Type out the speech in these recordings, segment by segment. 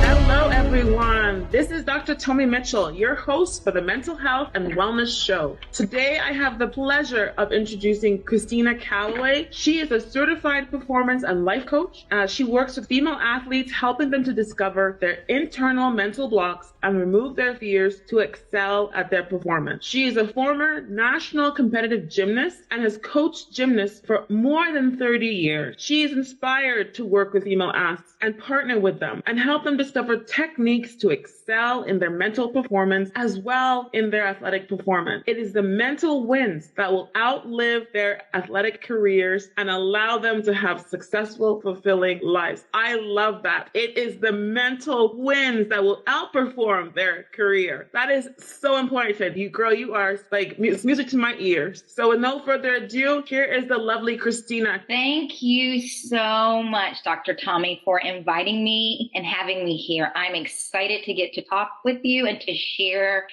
Hello, everyone. This is Dr. Tommy Mitchell, your host for the Mental Health and Wellness Show. Today, I have the pleasure of introducing Christina Callaway. She is a certified performance and life coach. She works with female athletes, helping them to discover their internal mental blocks and remove their fears to excel at their performance. She is a former national competitive gymnast and has coached gymnasts for more than 30 years. She is inspired to work with female athletes and partner with them and help them discover techniques to excel in their mental performance as well in their athletic performance. It is the mental wins that will outlive their athletic careers and allow them to have successful, fulfilling lives. I love that. It is the mental wins that will outperform their career. That is so important. You girl, you are like music to my ears. So with no further ado, here is the lovely Christina. Thank you so much, Dr. Tommy, for inviting me and having me here. I'm excited to get to talk with you and to share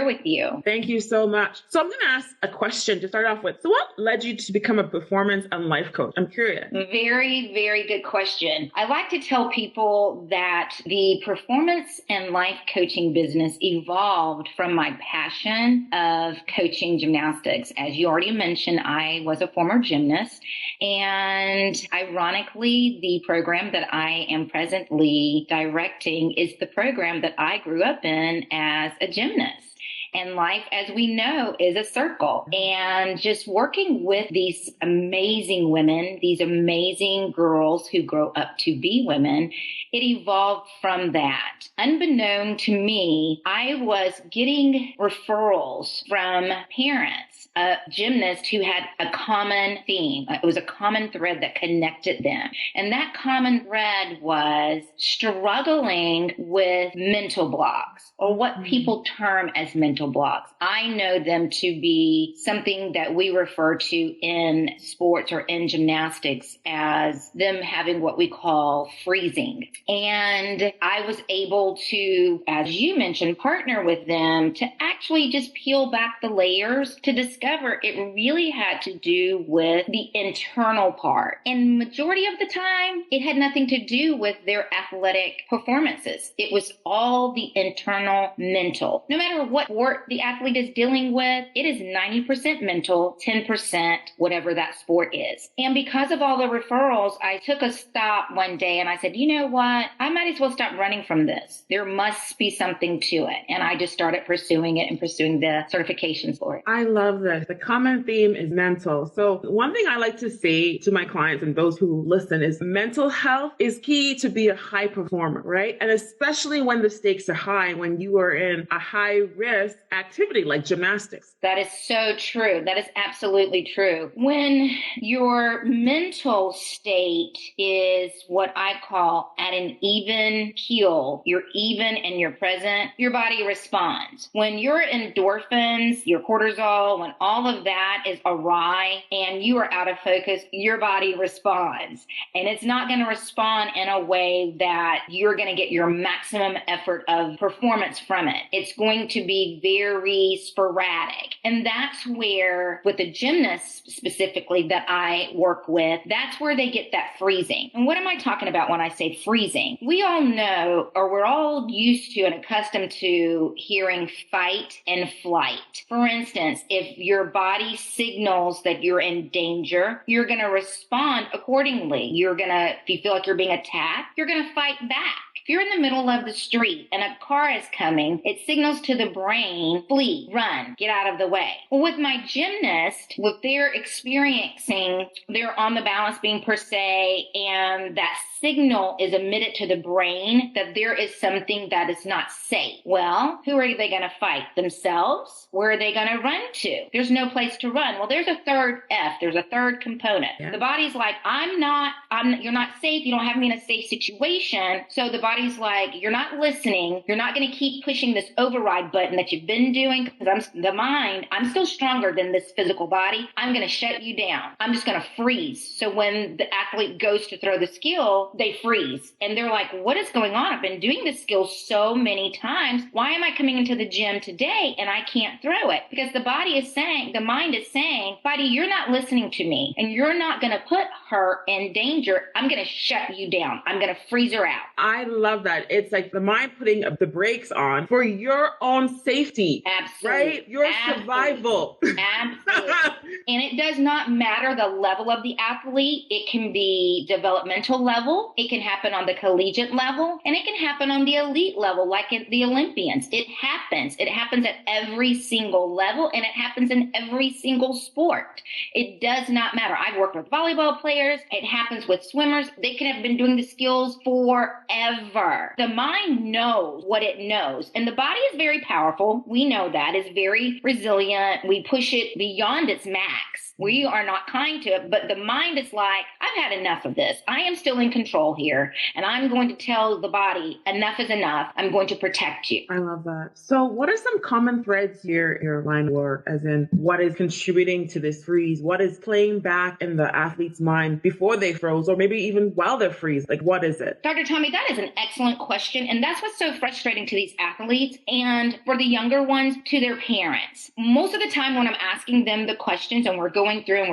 with you. Thank you so much. So I'm going to ask a question to start off with. So what led you to become a performance and life coach? I'm curious. Very, very good question. I like to tell people that the performance and life coaching business evolved from my passion of coaching gymnastics. As you already mentioned, I was a former gymnast, and ironically, the program that I am presently directing is the program that I grew up in as a gymnast. And life, as we know, is a circle. And just working with these amazing women, these amazing girls who grow up to be women, it evolved from that. Unbeknown to me, I was getting referrals from parents, gymnasts who had a common theme. It was a common thread that connected them. And that common thread was struggling with mental blocks, or what people term as mental blocks. I know them to be something that we refer to in sports or in gymnastics as them having what we call freezing. And I was able to, as you mentioned, partner with them to actually just peel back the layers to discover it really had to do with the internal part. And majority of the time, it had nothing to do with their athletic performances. It was all the internal mental. No matter what sport the athlete is dealing with, it is 90% mental, 10% whatever that sport is. And because of all the referrals, I took a stop one day and I said, you know what? I might as well stop running from this. There must be something to it. And I just started pursuing it and pursuing the certifications for it. I love this. The common theme is mental. So one thing I like to say to my clients and those who listen is mental health is key to be a high performer, right? And especially when the stakes are high, when you are in a high risk activity like gymnastics. That is so true. That is absolutely true. When your mental state is what I call at an even keel, you're even and you're present, your body responds. When your endorphins, your cortisol, when all of that is awry and you are out of focus, your body responds. And it's not going to respond in a way that you're going to get your maximum effort of performance from it. It's going to be very sporadic. And that's where, with the gymnasts specifically that I work with, that's where they get that freezing. And what am I talking about when I say freezing? We all know, or we're all used to and accustomed to hearing fight and flight. For instance, if your body signals that you're in danger, you're going to respond accordingly. If you feel like you're being attacked, you're going to fight back. If you're in the middle of the street and a car is coming, it signals to the brain, flee, run, get out of the way. Well, with my gymnast, what they're experiencing, they're on the balance beam per se, and that signal is emitted to the brain that there is something that is not safe. Well, who are they going to fight? Themselves? Where are they going to run to? There's no place to run. Well, there's a third F. There's a third component. Yeah. The body's like, you're not safe. You don't have me in a safe situation. So the body body's like, you're not listening. You're not going to keep pushing this override button that you've been doing, because I'm still stronger than this physical body. I'm going to shut you down. I'm just going to freeze. So when the athlete goes to throw the skill, they freeze. And they're like, what is going on? I've been doing this skill so many times. Why am I coming into the gym today and I can't throw it? Because the mind is saying, body, you're not listening to me and you're not going to put her in danger. I'm going to shut you down. I'm going to freeze her out. I love that. It's like the mind putting the brakes on for your own safety. Absolutely. Right? Your survival. Absolutely. And it does not matter the level of the athlete. It can be developmental level. It can happen on the collegiate level. And it can happen on the elite level, like in the Olympians. It happens. It happens at every single level, and it happens in every single sport. It does not matter. I've worked with volleyball players. It happens with swimmers. They can have been doing the skills forever. The mind knows what it knows. And the body is very powerful. We know that. It's very resilient. We push it beyond its max. We are not kind to it, but the mind is like, I've had enough of this. I am still in control here, and I'm going to tell the body, enough is enough. I'm going to protect you. I love that. So what are some common threads here in your line of work, as in what is contributing to this freeze? What is playing back in the athlete's mind before they froze, or maybe even while they're freeze? Like, what is it? Dr. Tommy, that is an excellent question, and that's what's so frustrating to these athletes and for the younger ones, to their parents. Most of the time when I'm asking them the questions and we're going through and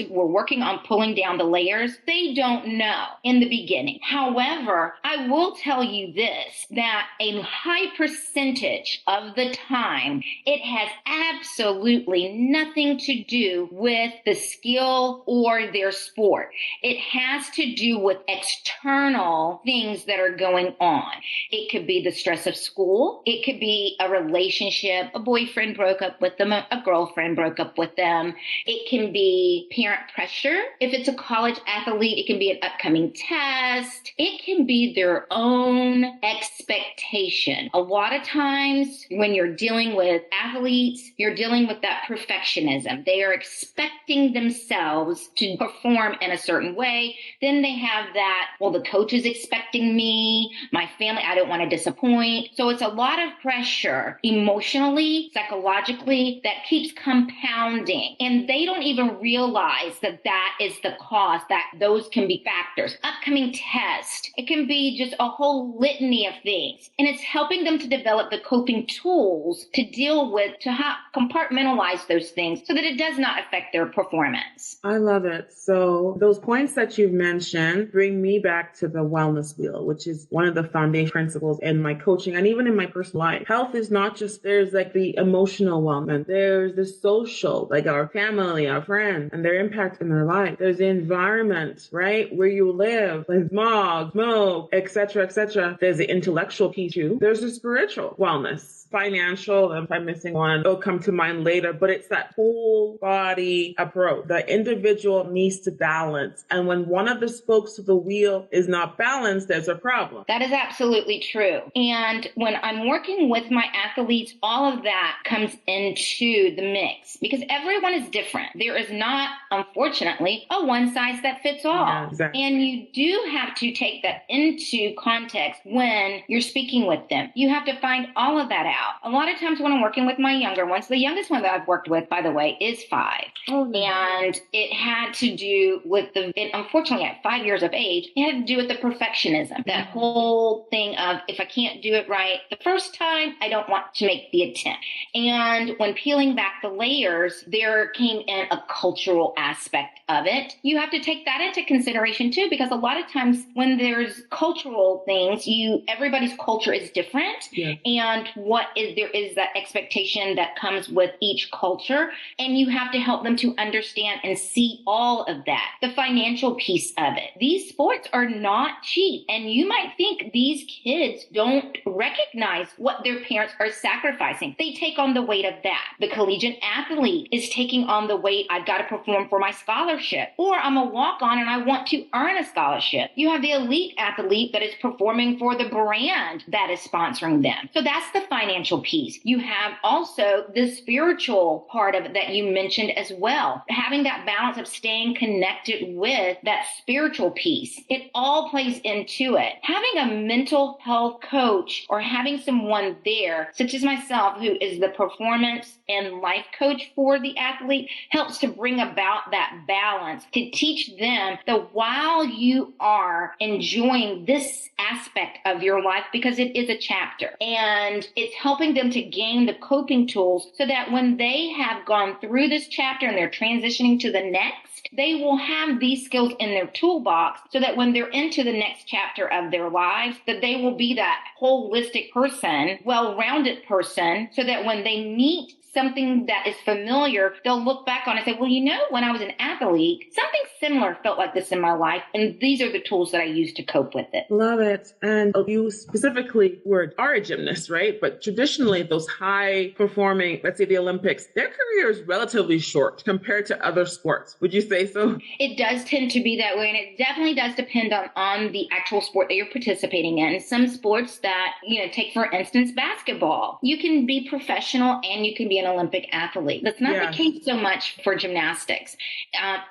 we're working on pulling down the layers, they don't know in the beginning. However, I will tell you this, that a high percentage of the time, it has absolutely nothing to do with the skill or their sport. It has to do with external things that are going on. It could be the stress of school. It could be a relationship. A boyfriend broke up with them. A girlfriend broke up with them. It can be parent pressure. If it's a college athlete, it can be an upcoming test. It can be their own expectation. A lot of times when you're dealing with athletes, you're dealing with that perfectionism. They are expecting themselves to perform in a certain way. Then they have that, well, the coach is expecting me, my family, I don't want to disappoint. So it's a lot of pressure emotionally, psychologically, that keeps compounding. And they don't even realize that that is the cause, that those can be factors. Upcoming test, it can be just a whole litany of things. And it's helping them to develop the coping tools to deal with, to compartmentalize those things so that it does not affect their performance. I love it. So those points that you've mentioned bring me back to the wellness wheel, which is one of the foundation principles in my coaching and even in my personal life. Health is not just, there's like the emotional wellness, there's the social, like our family, our friends, and their impact in their life. There's the environment, right? Where you live, like smog, smoke, etc., etc. There's the intellectual piece too. There's the spiritual wellness. Financial, if I'm missing one, it'll come to mind later, but it's that whole body approach. The individual needs to balance. And when one of the spokes of the wheel is not balanced, there's a problem. That is absolutely true. And when I'm working with my athletes, all of that comes into the mix because everyone is different. There is not, unfortunately, a one size that fits all. Yeah, exactly. And you do have to take that into context when you're speaking with them. You have to find all of that out. A lot of times when I'm working with my younger ones, the youngest one that I've worked with, by the way, is 5. Oh, no. And it had to do with unfortunately at 5 years of age, it had to do with the perfectionism. That whole thing of, if I can't do it right the first time, I don't want to make the attempt. And when peeling back the layers, there came in a cultural aspect of it. You have to take that into consideration too, because a lot of times when there's cultural things, everybody's culture is different. Yeah. And there is that expectation that comes with each culture, and you have to help them to understand and see all of that. The financial piece of it. These sports are not cheap, and you might think these kids don't recognize what their parents are sacrificing. They take on the weight of that. The collegiate athlete is taking on the weight, I've got to perform for my scholarship, or I'm a walk-on and I want to earn a scholarship. You have the elite athlete that is performing for the brand that is sponsoring them. So that's the financial financial piece. You have also the spiritual part of it that you mentioned as well. Having that balance of staying connected with that spiritual piece. It all plays into it. Having a mental health coach or having someone there, such as myself, who is the performance and life coach for the athlete, helps to bring about that balance, to teach them that while you are enjoying this aspect of your life, because it is a chapter, and it's helping them to gain the coping tools so that when they have gone through this chapter and they're transitioning to the next, they will have these skills in their toolbox so that when they're into the next chapter of their lives, that they will be that holistic person, well-rounded person, so that when they meet something that is familiar, they'll look back on it and say, well, you know, when I was an athlete, something similar felt like this in my life, and these are the tools that I use to cope with it. Love it. And you specifically are a gymnast, right? But traditionally, those high performing, let's say the Olympics, their career is relatively short compared to other sports. Would you say so? It does tend to be that way, and it definitely does depend on the actual sport that you're participating in. Some sports that, take, for instance, basketball. You can be professional and you can be an Olympic athlete. That's not the case so much for gymnastics.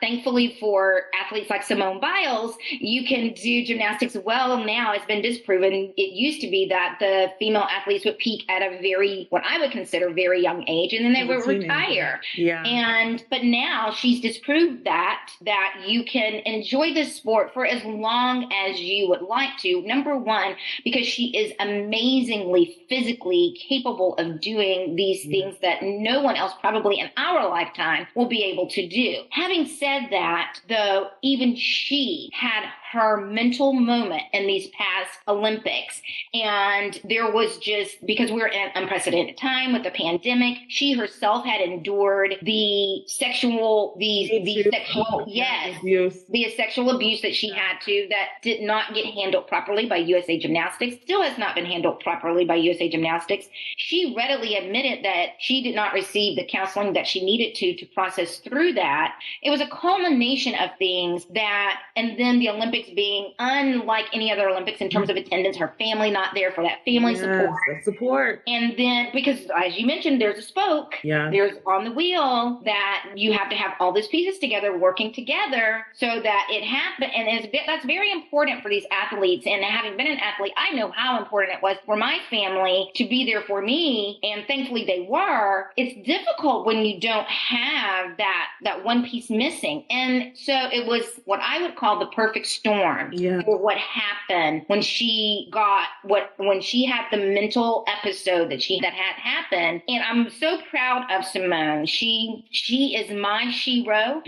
Thankfully for athletes like Simone Biles, you can do gymnastics well now. It's been disproven. It used to be that the female athletes would peak at a what I would consider very young age, and then they would retire. Yeah. But now she's disproved that you can enjoy this sport for as long as you would like to. Number one, because she is amazingly physically capable of doing these things that no one else probably in our lifetime will be able to do. Having said that, though, even she had her mental moment in these past Olympics. And there was just, because we were in an unprecedented time with the pandemic, she herself had endured the sexual abuse that she had to, that did not get handled properly by USA Gymnastics, still has not been handled properly by USA Gymnastics. She readily admitted that she did not receive the counseling that she needed to process through that. It was a culmination of things that, and then the Olympics being unlike any other Olympics in terms of attendance, her family not there for that family support. And then, because as you mentioned, there's a spoke, there's on the wheel, that you have to have all these pieces together, working together so that it happened. And that's very important for these athletes. And having been an athlete, I know how important it was for my family to be there for me. And thankfully they were. It's difficult when you don't have that one piece missing. And so it was what I would call the perfect storm for what happened when she had the mental episode that had happened. And I'm so proud of Simone. She is my shero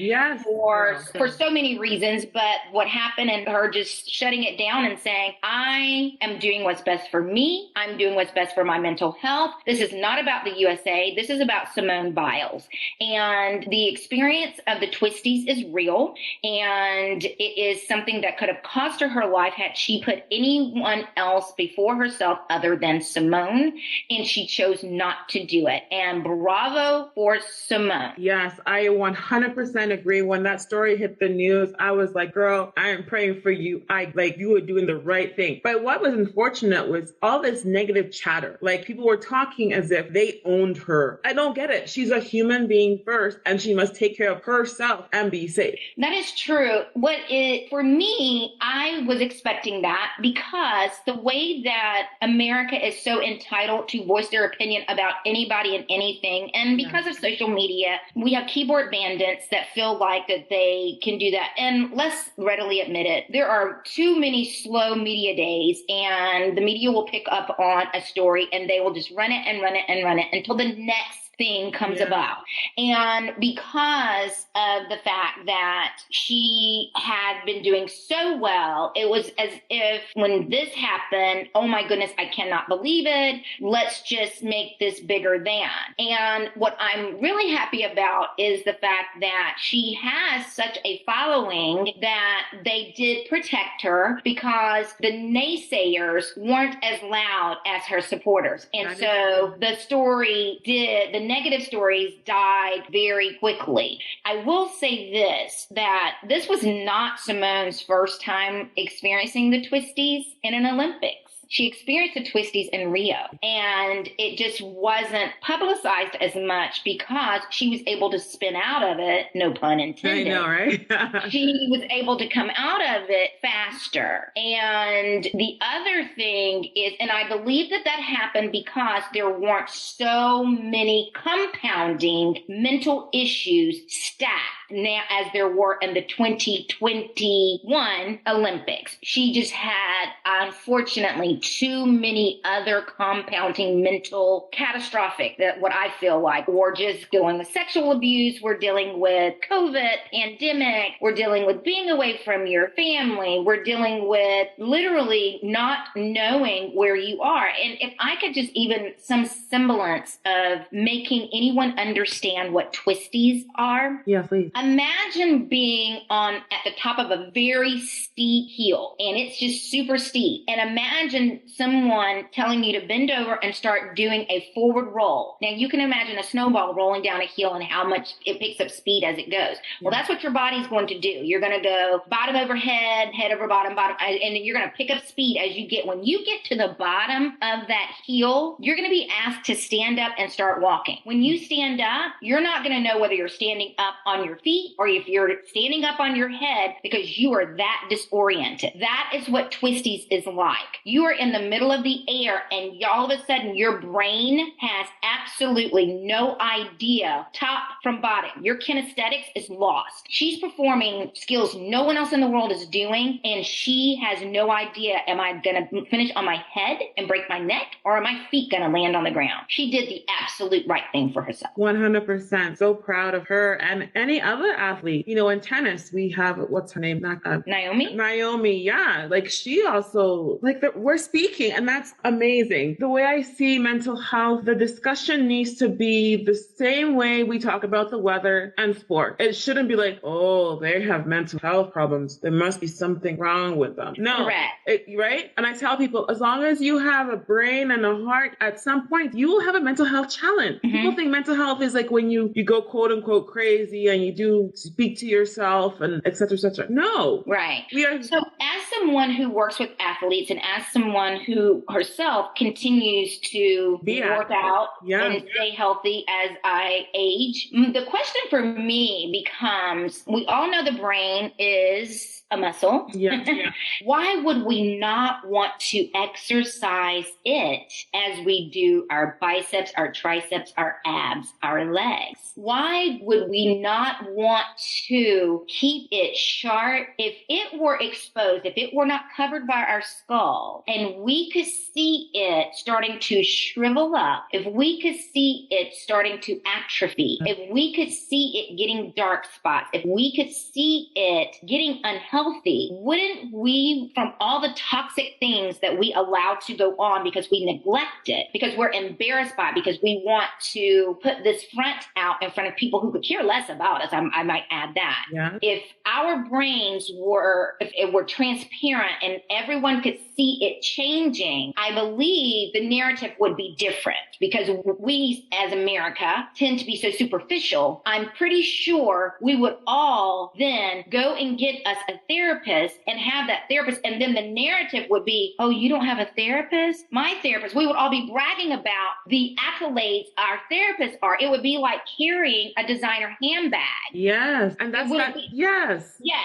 for so many reasons, but what happened and her just shutting it down and saying, I am doing what's best for me. I'm doing what's best for my mental health. This is not about the USA. This is about Simone Biles. And the experience of the Twisties is real. And it is something that could have cost her life had she put anyone else before herself other than Simone. And she chose not to do it. And bravo for Simone. Yes, I 100% agree. When that story hit the news, I was like, girl, I am praying for you. You were doing the right thing. But what was unfortunate was all this negative chatter. Like, people were talking as if they owned her. I don't get it. She's a human being first, and she must take care of herself and be safe. That is true. For me, I was expecting that, because the way that America is so entitled to voice their opinion about anybody and anything, and because of social media, we have keyboard bandits that feel like that they can do that. And let's readily admit it, there are too many slow media days, and the media will pick up on a story and they will just run it and run it and run it until the next thing comes about. And because of the fact that she had been doing so well, it was as if when this happened, oh my goodness, I cannot believe it. Let's just make this bigger than. And what I'm really happy about is the fact that she has such a following that they did protect her, because the naysayers weren't as loud as her supporters. And so the negative stories died very quickly. I will say that this was not Simone's first time experiencing the Twisties in an Olympics. She experienced the Twisties in Rio, and it just wasn't publicized as much because she was able to spin out of it, no pun intended. I know, right? She was able to come out of it faster. And the other thing is, and I believe that happened because there weren't so many compounding mental issues stacked now as there were in the 2021 Olympics. She just had, unfortunately, too many other compounding mental catastrophic, that what I feel like. We're just dealing with sexual abuse. We're dealing with COVID, pandemic. We're dealing with being away from your family. We're dealing with literally not knowing where you are. And if I could just even some semblance of making anyone understand what Twisties are. Yeah, please. Imagine being at the top of a very steep hill, and it's just super steep. And imagine someone telling you to bend over and start doing a forward roll. Now you can imagine a snowball rolling down a hill and how much it picks up speed as it goes. Well, that's what your body's going to do. You're going to go bottom over head, head over bottom, and then you're going to pick up speed as you get. When you get to the bottom of that hill, you're going to be asked to stand up and start walking. When you stand up, you're not going to know whether you're standing up on your feet or if you're standing up on your head because you are that disoriented. That is what Twisties is like. You are in the middle of the air and all of a sudden your brain has absolutely no idea top from bottom. Your kinesthetics is lost. She's performing skills no one else in the world is doing, and she has no idea, am I going to finish on my head and break my neck, or are my feet going to land on the ground? She did the absolute right thing for herself. 100%. So proud of her and any other athlete. You know, in tennis, we have, what's her name? Naomi? Naomi, yeah. Like she also, we're speaking, and that's amazing. The way I see mental health, the discussion needs to be the same way we talk about the weather and sport. It shouldn't be like, oh, they have mental health problems. There must be something wrong with them. No. Correct. Right? And I tell people, as long as you have a brain and a heart, at some point, you will have a mental health challenge. Mm-hmm. People think mental health is like when you go quote unquote crazy and you do speak to yourself and et cetera, et cetera. No. Right. So as someone who works with athletes and as someone who herself continues to work out and stay healthy as I age, the question for me becomes, we all know the brain is a muscle. Yeah. Why would we not want to exercise it as we do our biceps, our triceps, our abs, our legs? Why would we not want to keep it sharp? If it were exposed, if it were not covered by our skull, and we could see it starting to shrivel up, if we could see it starting to atrophy, if we could see it getting dark spots, if we could see it getting unhealthy, wouldn't we, from all the toxic things that we allow to go on because we neglect it, because we're embarrassed by it, because we want to put this front out in front of people who could care less about us, I might add that. Yeah. If our brains were, if it were transparent and everyone could see it changing, I believe the narrative would be different, because we as America tend to be so superficial. I'm pretty sure we would all then go and get us a therapist and have that therapist, and then the narrative would be, oh, you don't have a therapist? My therapist. We would all be bragging about the accolades our therapists are. It would be like carrying a designer handbag. Yes. And that's that. Yes. Yes.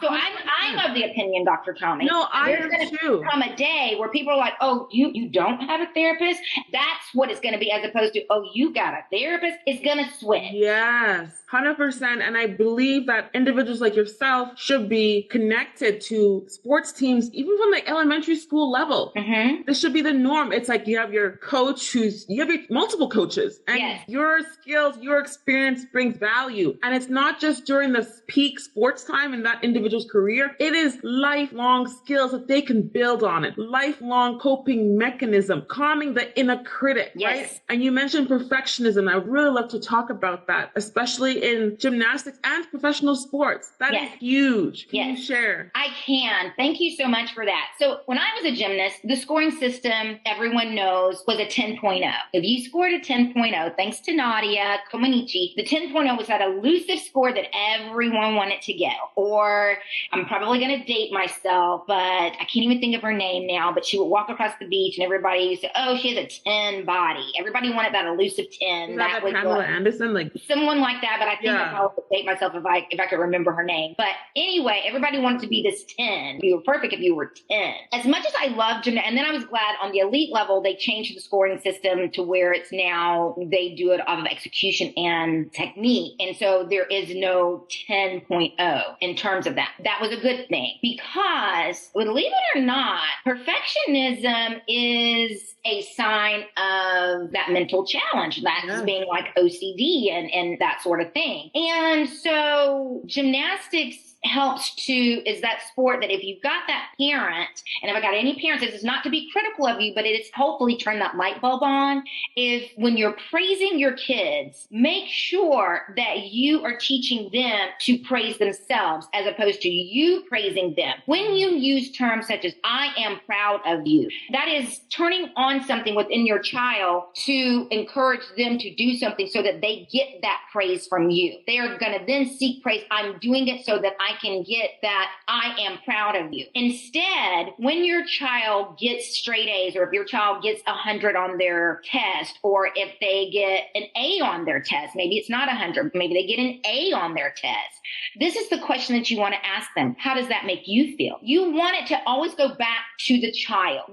So I'm of the opinion, Dr. Tommy. No, I am too. Come a day where people are like, oh, you don't have a therapist? That's what it's going to be, as opposed to, oh, you got a therapist? It's going to switch. Yes. 100%. And I believe that individuals like yourself should be connected to sports teams, even from the elementary school level. Mm-hmm. This should be the norm. It's like you have your coach you have your multiple coaches, and your skills, your experience brings value. And it's not just during the peak sports time in that individual's career. It is lifelong skills that they can build on it. Lifelong coping mechanism, calming the inner critic, right? And you mentioned perfectionism. I really love to talk about that, especially in gymnastics and professional sports. That is huge. Can you share? I can. Thank you so much for that. So when I was a gymnast, the scoring system, everyone knows, was a 10.0. If you scored a 10.0, thanks to Nadia Comaneci, the 10.0 was that elusive score that everyone wanted to get. Or I'm probably going to date myself, but I can't even think of her name now, but she would walk across the beach and everybody used to, oh, she has a 10 body. Everybody wanted that elusive 10. Is that was Pamela Anderson? Like someone like that, but I think I probably would date myself if I could remember her name. But anyway, everybody wanted to be this 10. You were perfect if you were 10. As much as I love gymnastics, and then I was glad on the elite level, they changed the scoring system to where it's now they do it off of execution and technique. And so there is no 10.0 in terms of that. That was a good thing because, believe it or not, perfectionism is a sign of that mental challenge. That's being like OCD and that sort of thing. And so gymnastics is that sport that if you've got that parent, and if I got any parents, this is not to be critical of you, but it is hopefully turn that light bulb on. If when you're praising your kids, make sure that you are teaching them to praise themselves as opposed to you praising them. When you use terms such as, I am proud of you, that is turning on something within your child to encourage them to do something so that they get that praise from you. They are going to then seek praise. I'm doing it so that I can get that I am proud of you. Instead, when your child gets straight A's, or if your child gets 100 on their test, or if they get an A on their test, maybe it's not 100, maybe they get an A on their test. This is the question that you want to ask them. How does that make you feel? You want it to always go back to the child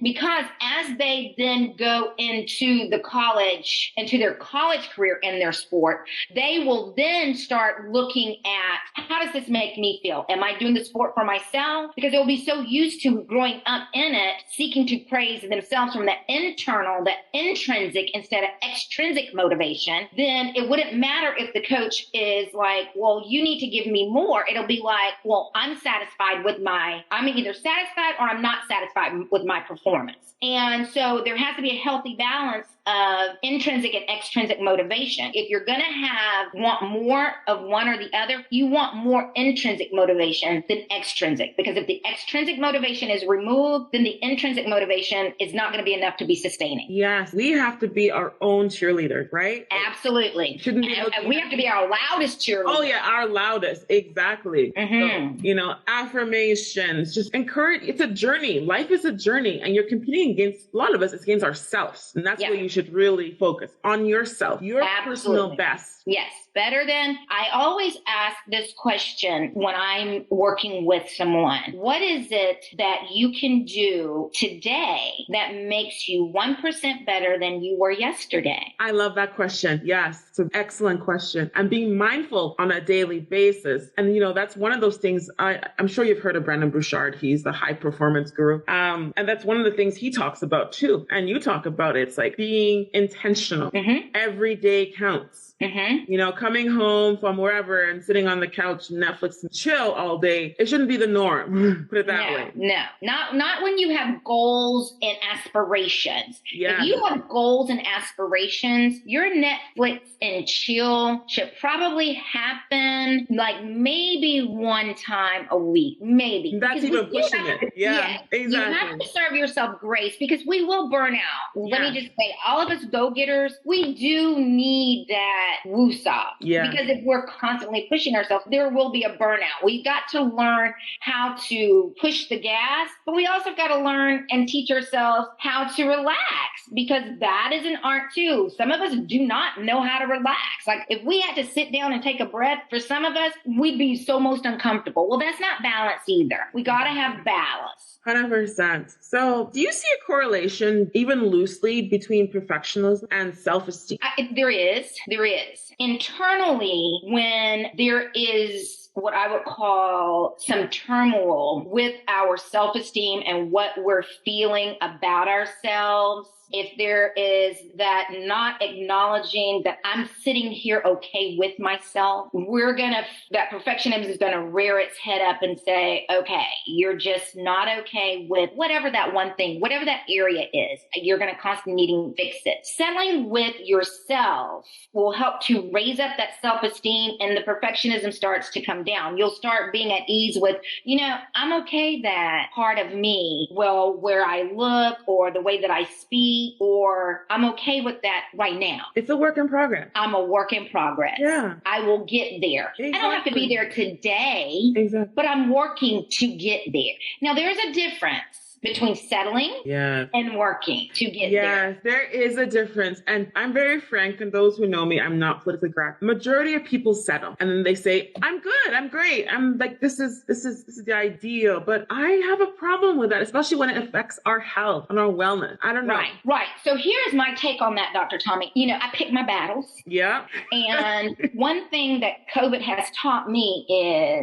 because as they then go into the college, into their college career in their sport, they will then start looking at how does this make me feel? Am I doing the sport for myself? Because they'll be so used to growing up in it, seeking to praise themselves from the internal, the intrinsic instead of extrinsic motivation, then it wouldn't matter if the coach is like, well, you need to give me more. It'll be like, well, I'm either satisfied or I'm not satisfied with my performance. And so there has to be a healthy balance of intrinsic and extrinsic motivation. If you're going to want more of one or the other, you want more intrinsic motivation than extrinsic. Because if the extrinsic motivation is removed, then the intrinsic motivation is not going to be enough to be sustaining. Yes, we have to be our own cheerleader, right? Absolutely. And we have to be our loudest cheerleader. Oh yeah, our loudest. Exactly. Mm-hmm. So, affirmations, just encourage. It's a journey. Life is a journey, and you're competing against, a lot of us, it's against ourselves. And that's where you should really focus on yourself, your personal best. Yes. Better than, I always ask this question when I'm working with someone. What is it that you can do today that makes you 1% better than you were yesterday? I love that question. Yes, it's an excellent question. And being mindful on a daily basis. And, that's one of those things, I'm sure you've heard of Brendon Burchard. He's the high performance guru. And that's one of the things he talks about too. And you talk about it. It's like being intentional. Mm-hmm. Every day counts. Mm-hmm. Coming home from wherever and sitting on the couch, Netflix and chill all day, it shouldn't be the norm. Put it that way. No, not when you have goals and aspirations. Yeah. If you have goals and aspirations, your Netflix and chill should probably happen like maybe one time a week, maybe. That's even pushing it. Yeah, exactly. You have to serve yourself grace because we will burn out. Let me just say, all of us go-getters, we do need that woosah. Yeah. Because if we're constantly pushing ourselves, there will be a burnout. We've got to learn how to push the gas, but we also got to learn and teach ourselves how to relax, because that is an art too. Some of us do not know how to relax. Like if we had to sit down and take a breath, for some of us, we'd be so most uncomfortable. Well, that's not balance either. We got to have balance. 100%. So do you see a correlation, even loosely, between perfectionism and self-esteem? There is. Internally, when there is what I would call some turmoil with our self-esteem and what we're feeling about ourselves, if there is that not acknowledging that I'm sitting here okay with myself, that perfectionism is going to rear its head up and say, okay, you're just not okay with whatever that one thing, whatever that area is. You're going to constantly needing to fix it. Settling with yourself will help to raise up that self-esteem, and the perfectionism starts to come down. You'll start being at ease with, I'm okay that part of me, well, where I look or the way that I speak, or I'm okay with that right now. It's a work in progress. I'm a work in progress. Yeah. I will get there. Exactly. I don't have to be there today, exactly, but I'm working to get there. Now, there's a difference between settling and working to get there. Yes, there is a difference. And I'm very frank, and those who know me, I'm not politically correct. Majority of people settle and then they say, I'm good, I'm great. I'm like, this is the ideal. But I have a problem with that, especially when it affects our health and our wellness. I don't know. Right. So here's my take on that, Dr. Tommy. I pick my battles. Yeah. And one thing that COVID has taught me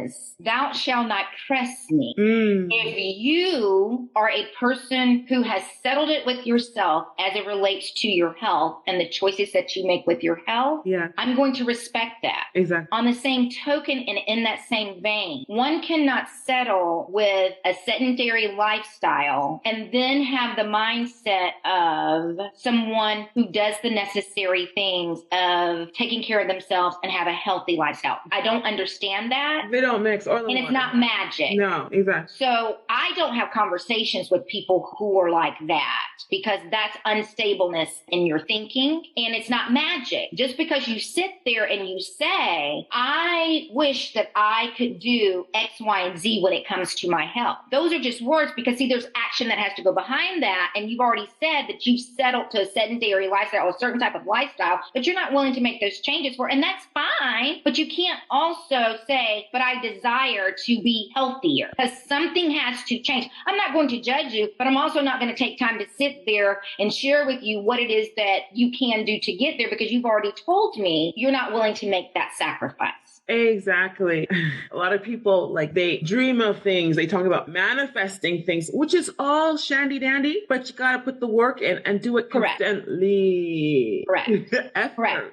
is thou shalt not press me. If you are a person who has settled it with yourself as it relates to your health and the choices that you make with your health, I'm going to respect that. Exactly. On the same token and in that same vein, one cannot settle with a sedentary lifestyle and then have the mindset of someone who does the necessary things of taking care of themselves and have a healthy lifestyle. I don't understand that. They don't mix. And it's not magic. No, exactly. So I don't have conversations with people who are like that, because that's unstableness in your thinking, and it's not magic. Just because you sit there and you say, I wish that I could do X, Y, and Z when it comes to my health. Those are just words, because see, there's action that has to go behind that. And you've already said that you've settled to a sedentary lifestyle or a certain type of lifestyle, but you're not willing to make those changes for, and that's fine. But you can't also say, but I desire to be healthier, because something has to change. I'm not going to judge you, but I'm also not going to take time to sit there and share with you what it is that you can do to get there, because you've already told me you're not willing to make that sacrifice. Exactly. A lot of people, they dream of things. They talk about manifesting things, which is all shandy dandy, but you got to put the work in and do it constantly. Correct.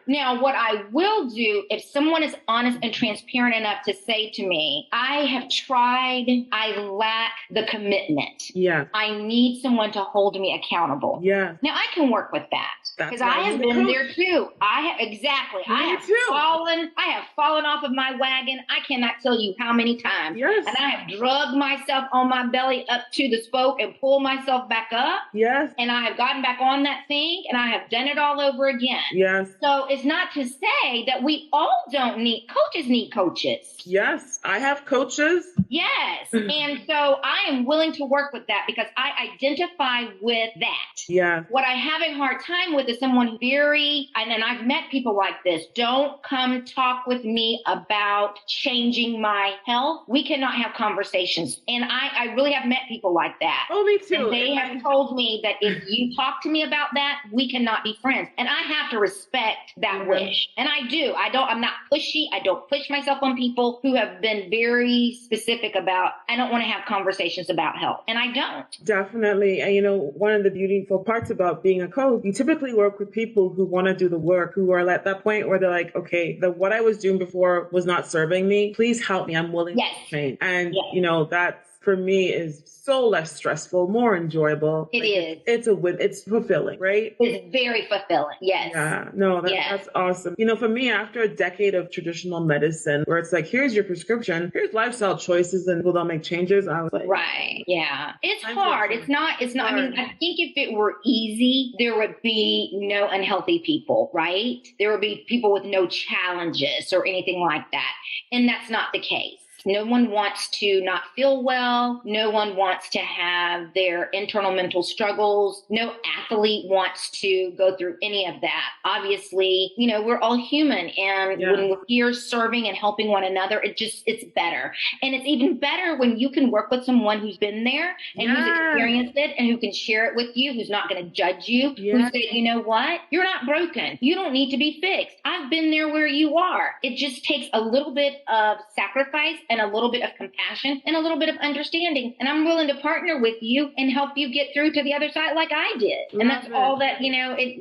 Now, what I will do, if someone is honest and transparent enough to say to me, I have tried, I lack the commitment. Yeah. I need someone to hold me accountable. Yeah. Now, I can work with that, because I have been there too. I have fallen off of my wagon. I cannot tell you how many times. Yes. And I have drugged myself on my belly up to the spoke and pulled myself back up. Yes. And I have gotten back on that thing, and I have done it all over again. Yes. So it's not to say that we all don't need coaches. Need coaches. Yes. I have coaches. Yes. And so I am willing to work with that, because I identify with that. Yeah. What I have a hard time with is someone and I've met people like this, don't come talk with me about changing my health. We cannot have conversations. And I really have met people like that. Oh, me too. And they have told me that if you talk to me about that, we cannot be friends. And I have to respect that wish. And I do. I'm not pushy. I don't push myself on people who have been very specific about, I don't want to have conversations about health. And I don't. Definitely. And one of the beautiful parts about being a coach, you typically work with people who want to do the work, who are at that point where they're like, okay, what I was doing before was not serving me. Please help me. I'm willing to change. And, that's, for me, is so less stressful, more enjoyable. It is. It's fulfilling, right? It's very fulfilling. Yes. Yeah. No, that's awesome. For me, after a decade of traditional medicine, where it's like, here's your prescription, here's lifestyle choices, and people don't make changes, I was like, right. Yeah. It's hard. It's not, I mean, I think if it were easy, there would be no unhealthy people, right? There would be people with no challenges or anything like that. And that's not the case. No one wants to not feel well. No one wants to have their internal mental struggles. No athlete wants to go through any of that. Obviously, we're all human. And when we're here serving and helping one another, it's better. And it's even better when you can work with someone who's been there and who's experienced it and who can share it with you, who's not going to judge you, who say, you know what? You're not broken. You don't need to be fixed. I've been there where you are. It just takes a little bit of sacrifice and a little bit of compassion and a little bit of understanding. And I'm willing to partner with you and help you get through to the other side like I did. And that's all that,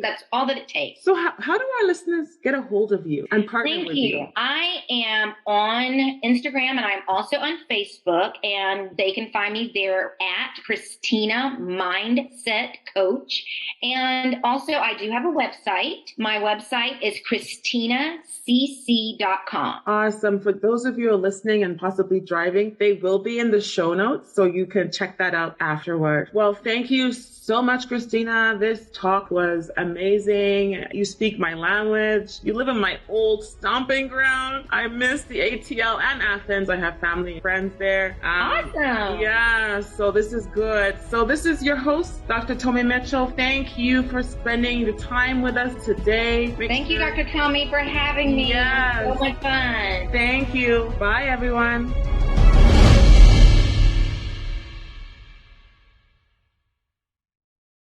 that's all that it takes. So how do our listeners get a hold of you and partner with you? I am on Instagram and I'm also on Facebook, and they can find me there at Christina Mindset Coach. And also I do have a website. My website is ChristinaCC.com. Awesome. For those of you who are listening and possibly driving, they will be in the show notes, so you can check that out afterward. Well, thank you so much, Christina. This talk was amazing. You speak my language. You live in my old stomping ground. I miss the ATL and Athens. I have family and friends there. Awesome. Yeah, so this is good. So this is your host, Dr. Tommy Mitchell. Thank you for spending the time with us today. Thank you, Dr. Tommy, for having me. Yes. So much fun. Thank you. Bye, everyone.